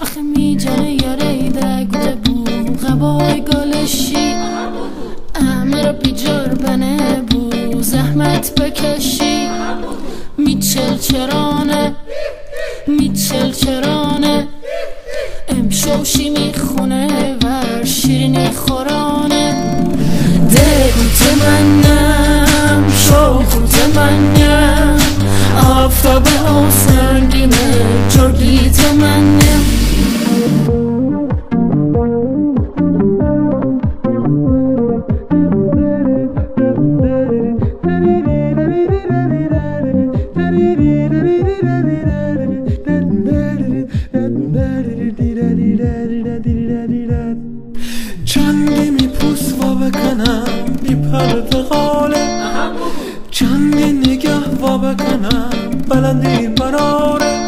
آخه میجانه یاره ایده گوده بو غبای گالشی امر بیجار بنه بو زحمت بکشی میچل چرانه امشوشی میخونه و شیرینی خورانه دل تمنم شوخ تمنم آفتاب آسنگینه جردی تمنم چندی میپوس و بکنم بی پرده غاله چندی نگه و بکنم بلندی براره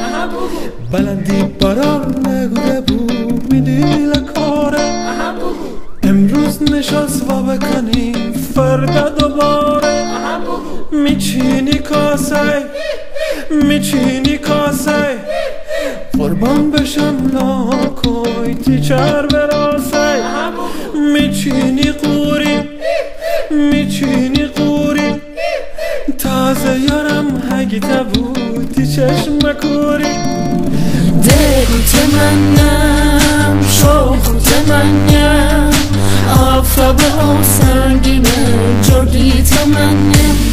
بلندی برار نگوده بود میدی لکاره امروز نشست و بکنیم فردا دوباره میچینی کاسه قربان بشم لاکوی تیچر براسه میچینی قوری تازه یارم هگیته بودی چشم کوری دل تمنم شوخ تمنم آفتاب آسنگینه جردی تمنم